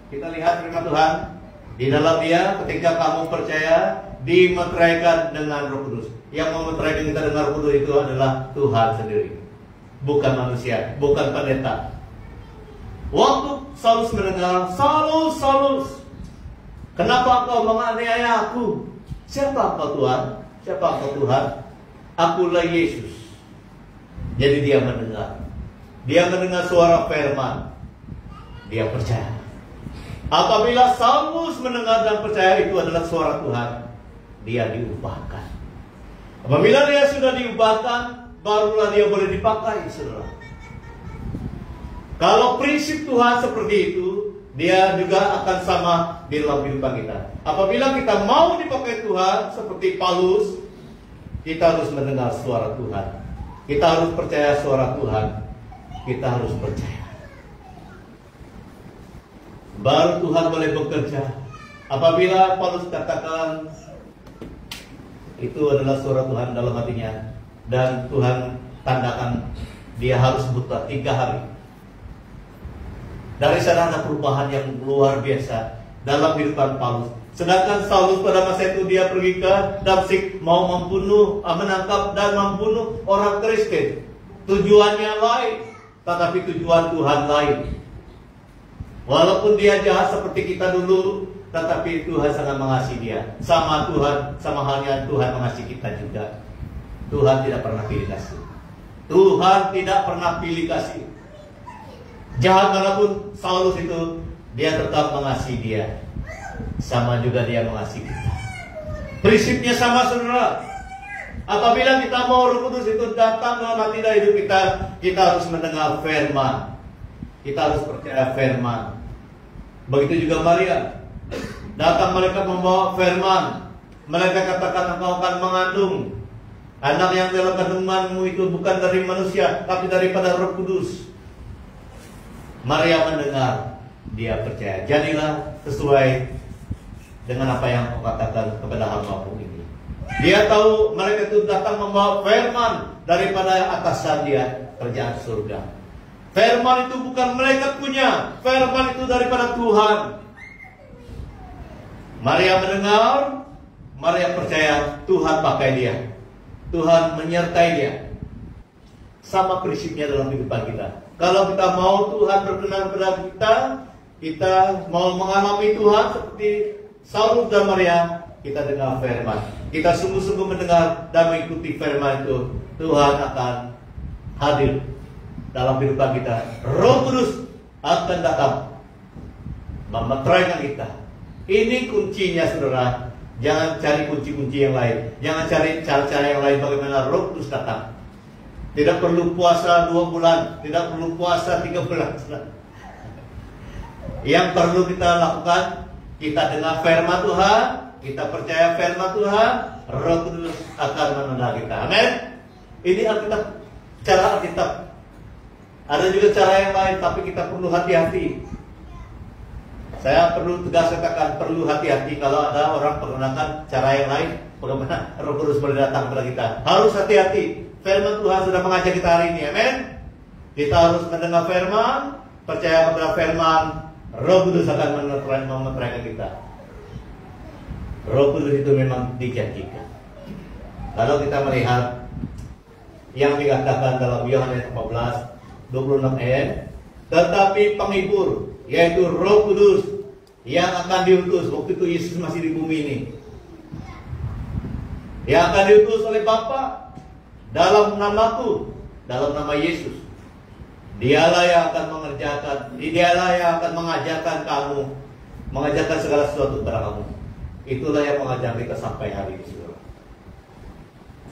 Kita lihat firman Tuhan. Di dalam Dia, ketika kamu percaya, dimeteraikan dengan Roh Kudus. Yang memeteraikan kita dengan Roh Kudus itu adalah Tuhan sendiri, bukan manusia, bukan pendeta. Waktu Saulus mendengar, Saulus, kenapa kau menganiaya aku? Siapa engkau Tuhan? Siapa engkau Tuhan? Akulah Yesus. Jadi dia mendengar. Dia mendengar suara firman. Dia percaya. Apabila Saulus mendengar dan percaya itu adalah suara Tuhan, dia diubahkan. Apabila dia sudah diubahkan, barulah dia boleh dipakai, saudara. Kalau prinsip Tuhan seperti itu, dia juga akan sama di dalam kehidupan kita. Apabila kita mau dipakai Tuhan seperti Paulus, kita harus mendengar suara Tuhan. Kita harus percaya suara Tuhan. Kita harus percaya. Baru Tuhan boleh bekerja. Apabila Paulus katakan itu adalah suara Tuhan dalam hatinya, dan Tuhan tandakan dia harus buta 3 hari. Dari sana ada perubahan yang luar biasa dalam kehidupan Paulus. Sedangkan Saulus pada masa itu dia pergi ke Damsyik mau menangkap dan membunuh orang Kristen. Tujuannya lain, tetapi tujuan Tuhan lain. Walaupun dia jahat seperti kita dulu, tetapi Tuhan sangat mengasihi dia. Sama Tuhan, sama halnya Tuhan mengasihi kita juga. Tuhan tidak pernah pilih kasih. Tuhan tidak pernah pilih kasih. Jahat walaupun Saulus itu, dia tetap mengasihi dia. Sama juga dia mengasihi kita. Prinsipnya sama, saudara. Apabila kita mau Roh Kudus itu datang dalam hati dan hidup kita, kita harus mendengar firman. kita harus percaya firman. Begitu juga Maria. Datang mereka membawa firman. Mereka katakan engkau akan mengandung anak yang dalam kandunganmu itu bukan dari manusia, tapi daripada Roh Kudus. Maria mendengar, dia percaya. Jadilah sesuai dengan apa yang kau katakan kepada hamba-Mu ini. Dia tahu mereka itu datang membawa firman daripada atasan dia, kerjaan surga. Firman itu bukan mereka punya, firman itu daripada Tuhan. Maria mendengar, Maria percaya Tuhan pakai dia, Tuhan menyertai dia. Sama prinsipnya dalam kehidupan kita. Kalau kita mau Tuhan berkenan kepada kita, kita mau mengalami Tuhan seperti Saulus dan Maria, kita dengar firman. Kita sungguh-sungguh mendengar dan mengikuti firman itu, Tuhan akan hadir dalam kehidupan kita. Roh Kudus akan datang memeteraikan kita. Ini kuncinya, saudara. Jangan cari kunci-kunci yang lain. Jangan cari cara-cara yang lain bagaimana Roh Kudus datang. Tidak perlu puasa 2 bulan, tidak perlu puasa 3 bulan. Yang perlu kita lakukan, kita dengar firman Tuhan, kita percaya firman Tuhan, Roh Kudus akan menolong kita. Amin. Ini Alkitab, cara Alkitab. Ada juga cara yang lain, tapi kita perlu hati-hati. Saya perlu tegas katakan, perlu hati-hati kalau ada orang pergunakan cara yang lain, bagaimana Roh Kudus boleh datang kepada kita. Harus hati-hati. Firman Tuhan sudah mengajak kita hari ini, amin. Kita harus mendengar firman, percaya kepada firman, Roh Kudus akan memeteraikan kita. Roh Kudus itu memang dijanjikan. Kalau kita melihat yang dikatakan dalam Yohanes 14:26 ayat, tetapi penghibur, yaitu Roh Kudus yang akan diutus, waktu itu Yesus masih di bumi ini, yang akan diutus oleh Bapa dalam namaku, dalam nama Yesus. Dialah yang akan mengerjakan, dialah yang akan mengajarkan kamu, mengajarkan segala sesuatu kepada kamu. Itulah yang mengajar kita sampai hari ini, saudara.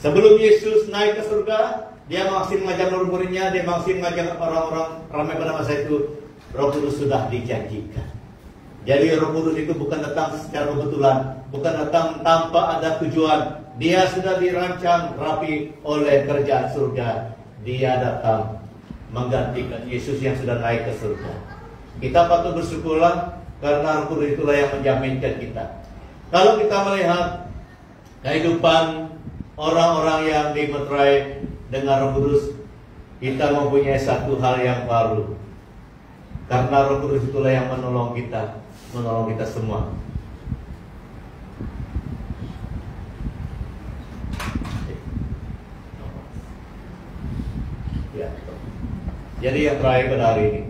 Sebelum Yesus naik ke surga, dia masih mengajar murid-muridnya, dia masih mengajar orang-orang ramai pada masa itu. Roh Kudus sudah dijanjikan. Jadi Roh Kudus itu bukan datang secara kebetulan, bukan datang tanpa ada tujuan. Dia sudah dirancang rapi oleh kerajaan surga. Dia datang menggantikan Yesus yang sudah naik ke surga. Kita patut bersyukurlah karena Roh Kudus itulah yang menjaminkan kita. Kalau kita melihat kehidupan orang-orang yang dimeterai dengan Roh Kudus, kita mempunyai satu hal yang baru. Karena Roh Kudus itulah yang menolong kita semua. Ya. Jadi yang terakhir pada hari ini,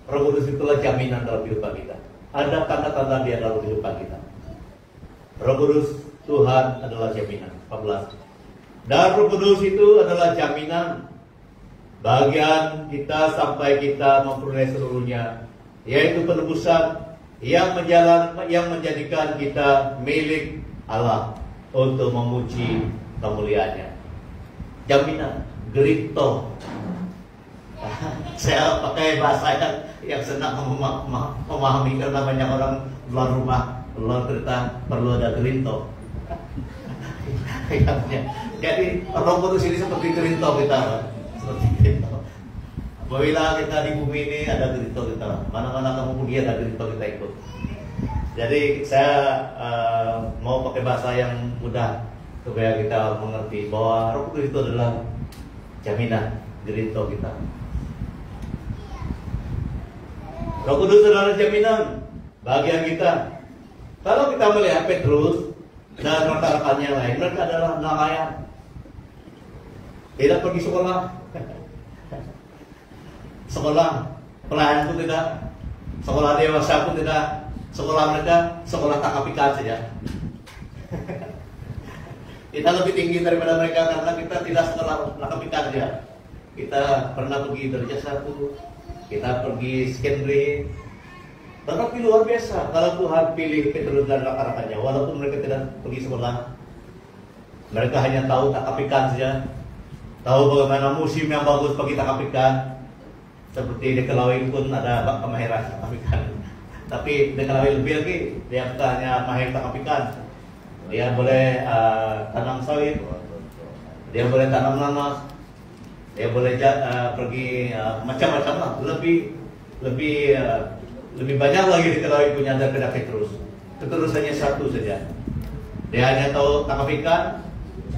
Roh Kudus itulah jaminan dalam kehidupan kita. Ada tanda-tanda dia dalam kehidupan kita. Roh Kudus Tuhan adalah jaminan. 14. Dan Roh Kudus itu adalah jaminan bagian kita sampai kita memperoleh seluruhnya, yaitu penebusan yang menjadikan kita milik Allah untuk memuji kemuliaannya. Jaminan, grito. Saya pakai bahasa yang senang memahami karena banyak orang luar rumah, luar kereta perlu ada grito. Jadi Roh Kudus ini seperti grito kita, seperti grito. Apabila kita di bumi ini ada grito kita, mana-mana kamu pergi ada grito kita ikut. Jadi saya mau pakai bahasa yang mudah supaya kita mengerti bahwa Roh Kudus itu adalah jaminan grito kita. Roh Kudus adalah jaminan bagian kita. Kalau kita melihat Petrus dan rekan-rekannya lain, mereka adalah nelayan, tidak pergi sekolah. Sekolah pelayan pun tidak, sekolah dewasa pun tidak. Sekolah mereka sekolah tangkap ikan saja. Kita lebih tinggi daripada mereka karena kita tidak sekolah tangkap ikan saja. Kita pernah pergi Darjah 1, kita pergi Skendri. Tetapi luar biasa kalau Tuhan pilih Petrus dan rekan-rekannya, walaupun mereka tidak pergi sekolah, mereka hanya tahu tangkap ikan saja, tahu bagaimana musim yang bagus bagi tangkap ikan. Seperti di Kelawin pun ada bak kemahiran tangkap ikan. Tapi di Kelawin lebih lagi, dia bukan hanya mahir tangkap ikan. Dia boleh tanam sawit, dia boleh tanam nanas, dia boleh pergi macam-macam lah. Lebih banyak lagi di Kelawin punya daripada Petrus. Petrus hanya satu saja. Dia hanya tahu tangkap ikan,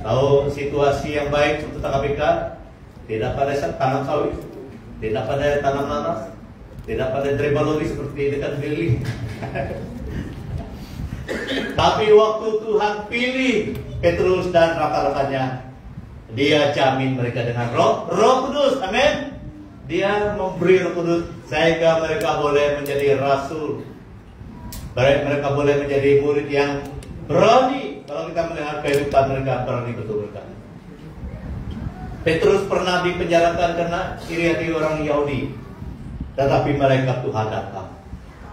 tahu situasi yang baik untuk tangkap ikan, tidak pada tanam sawit, tidak pada tanam nanas, tidak pada dreba lori seperti dekat Billy. Tapi waktu Tuhan pilih Petrus dan rakan-rakannya, dia jamin mereka dengan Roh Kudus. Amin. Dia memberi Roh Kudus sehingga mereka boleh menjadi rasul. Mereka boleh menjadi murid yang berani. Kalau kita melihat kehidupan mereka, berani betul mereka. Petrus pernah dipenjarakan karena iri hati orang Yahudi. Tetapi malaikat Tuhan datang.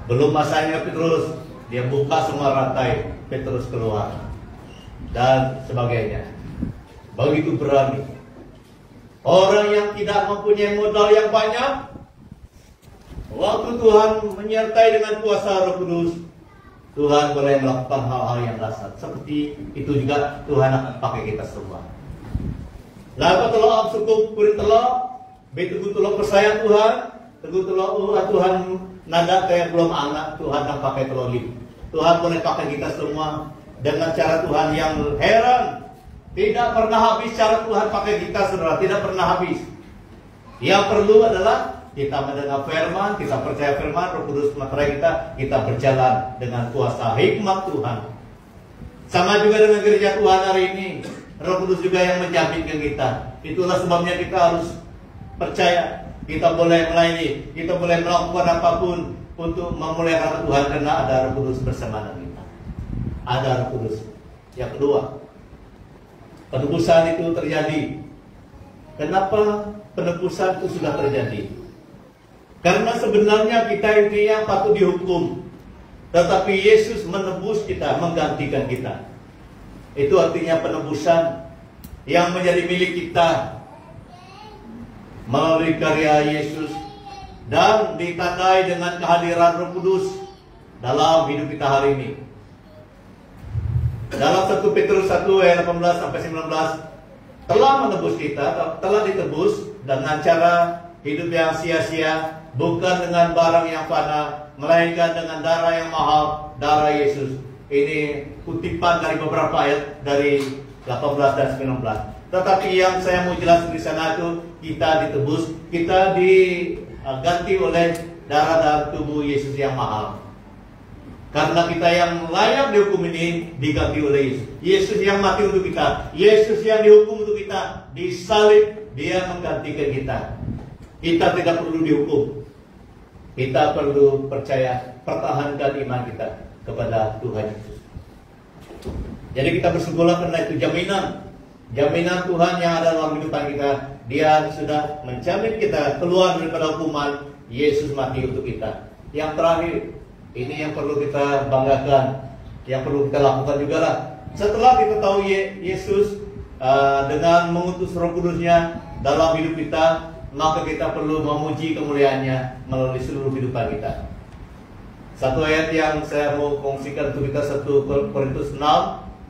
Belum masanya Petrus, dia buka semua rantai, Petrus keluar. Dan sebagainya. Begitu berani. Orang yang tidak mempunyai modal yang banyak, waktu Tuhan menyertai dengan kuasa Roh Kudus, Tuhan boleh melakukan hal-hal yang dahsyat. Seperti itu juga Tuhan akan pakai kita semua. Lalu telah cukup kurit telah, begitu telah percaya Tuhan, teguh telah Tuhan nada kayak belum anak, Tuhan akan pakai teloli. Tuhan boleh pakai kita semua dengan cara Tuhan yang heran. Tidak pernah habis cara Tuhan pakai kita, saudara. Tidak pernah habis. Yang perlu adalah kita mendengar firman, kita percaya firman, Roh Kudus menerai kita berjalan dengan kuasa hikmat Tuhan. Sama juga dengan gereja Tuhan hari ini, Roh Kudus juga yang menjaminkan kita. Itulah sebabnya kita harus percaya. Kita boleh melayani, kita boleh melakukan apapun untuk memuliakan Tuhan karena ada Roh Kudus bersama dengan kita. Ada Roh Kudus. Yang kedua, penebusan itu terjadi. Kenapa penebusan itu sudah terjadi? Karena sebenarnya kita ini yang patut dihukum, tetapi Yesus menebus kita, menggantikan kita. Itu artinya penebusan yang menjadi milik kita melalui karya Yesus dan ditandai dengan kehadiran Roh Kudus dalam hidup kita hari ini. Dalam 1 Petrus 1 ayat 18 sampai 19 telah menebus kita, telah ditebus dengan cara hidup yang sia-sia, bukan dengan barang yang fana, melainkan dengan darah yang mahal, darah Yesus. Ini kutipan dari beberapa ayat dari 18 dan 19. Tetapi yang saya mau jelaskan di sana itu, kita ditebus, kita diganti oleh darah tubuh Yesus yang mahal. Karena kita yang layak dihukum ini diganti oleh Yesus. Yesus yang mati untuk kita, Yesus yang dihukum untuk kita, disalib, dia menggantikan kita. Kita tidak perlu dihukum. Kita perlu percaya, pertahankan iman kita kepada Tuhan Yesus. Jadi kita bersyukurlah karena itu jaminan Tuhan yang ada dalam kehidupan kita. Dia sudah menjamin kita keluar daripada hukuman. Yesus mati untuk kita. Yang terakhir, ini yang perlu kita banggakan, yang perlu kita lakukan juga lah. Setelah kita tahu Yesus dengan mengutus Roh Kudusnya dalam hidup kita, maka kita perlu memuji kemuliaannya melalui seluruh kehidupan kita. Satu ayat yang saya mau kongsikan untuk kita, 1 Korintus 6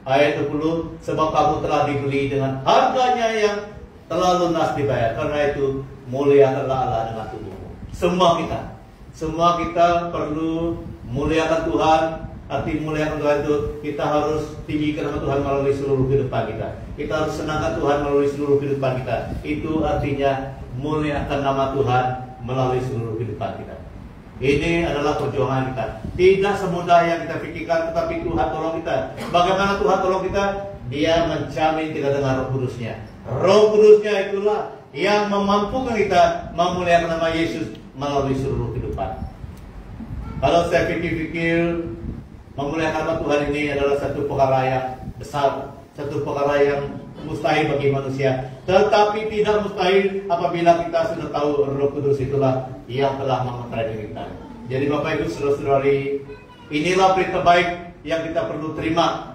ayat 20, sebab kamu telah dibeli dengan harganya yang telah lunas dibayar, karena itu muliakanlah Allah dengan tubuhmu. Semua kita perlu muliakan Tuhan. Arti muliakan Tuhan itu kita harus tinggikan nama Tuhan melalui seluruh kehidupan kita. Kita harus senangkan Tuhan melalui seluruh kehidupan kita. Itu artinya muliakan nama Tuhan melalui seluruh kehidupan kita. Ini adalah perjuangan kita. Tidak semudah yang kita pikirkan, tetapi Tuhan tolong kita. Bagaimana Tuhan tolong kita? Dia menjamin kita dengan Roh Kudusnya. Roh Kudusnya itulah yang memampukan kita memuliakan nama Yesus melalui seluruh kehidupan. Kalau saya pikir-pikir, memuliakan nama Tuhan ini adalah satu perkara yang besar, satu perkara yang mustahil bagi manusia. Tetapi tidak mustahil apabila kita sudah tahu Roh Kudus itulah yang telah memeterai kita. Jadi Bapak Ibu Saudara-saudari, inilah berita baik yang kita perlu terima.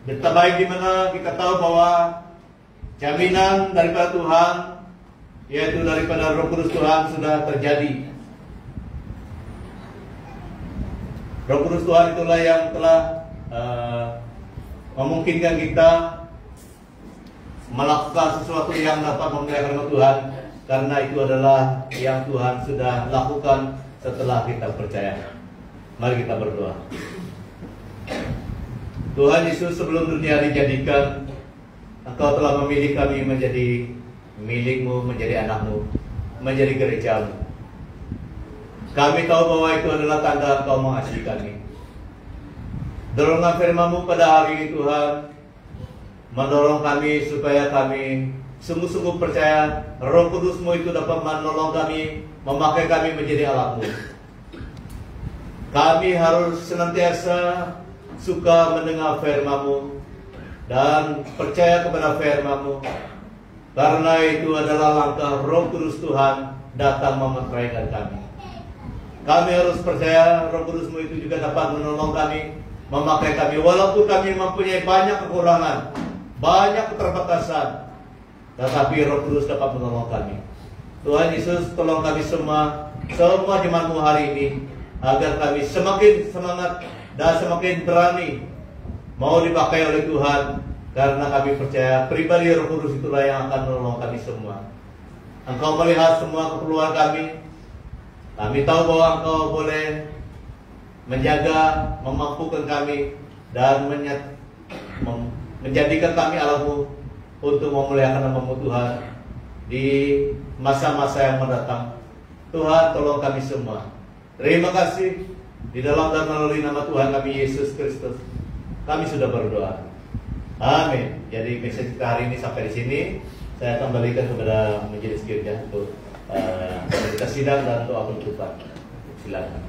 Berita baik di mana kita tahu bahwa jaminan daripada Tuhan yaitu daripada Roh Kudus Tuhan sudah terjadi. Roh Kudus Tuhan itulah yang telah memungkinkan kita melakukan sesuatu yang dapat memuliakan nama Tuhan, karena itu adalah yang Tuhan sudah lakukan setelah kita percaya. Mari kita berdoa. Tuhan Yesus, sebelum dunia dijadikan, Engkau telah memilih kami menjadi milik-Mu, menjadi anak-Mu, menjadi gereja-Mu. Kami tahu bahwa itu adalah tanda Engkau mengasihi kami. Dorongan firman-Mu pada hari ini Tuhan mendorong kami supaya kami sungguh-sungguh percaya Roh Kudus-Mu itu dapat menolong kami, memakai kami menjadi alat-Mu. Kami harus senantiasa suka mendengar firman-Mu dan percaya kepada firman-Mu, karena itu adalah langkah Roh Kudus Tuhan datang memeteraikan kami. Kami harus percaya Roh Kudus-Mu itu juga dapat menolong kami, memakai kami, walaupun kami mempunyai banyak kekurangan, banyak keterbatasan, tetapi Roh Kudus dapat menolong kami. Tuhan Yesus, tolong kami semua jemaat-Mu hari ini, agar kami semakin semangat dan semakin berani mau dipakai oleh Tuhan, karena kami percaya pribadi Roh Kudus itulah yang akan menolong kami semua. Engkau melihat semua keperluan kami. Kami tahu bahwa Engkau boleh menjaga, memampukan kami, dan menjadikan kami alat-Mu untuk memuliakan nama-Mu Tuhan di masa-masa yang mendatang. Tuhan, tolong kami semua. Terima kasih. Di dalam dan melalui nama Tuhan kami Yesus Kristus, kami sudah berdoa. Amin. Jadi message kita hari ini sampai di sini. Saya kembalikan kepada majelis gereja untuk kita sidang dan doa penutupan. Silakan.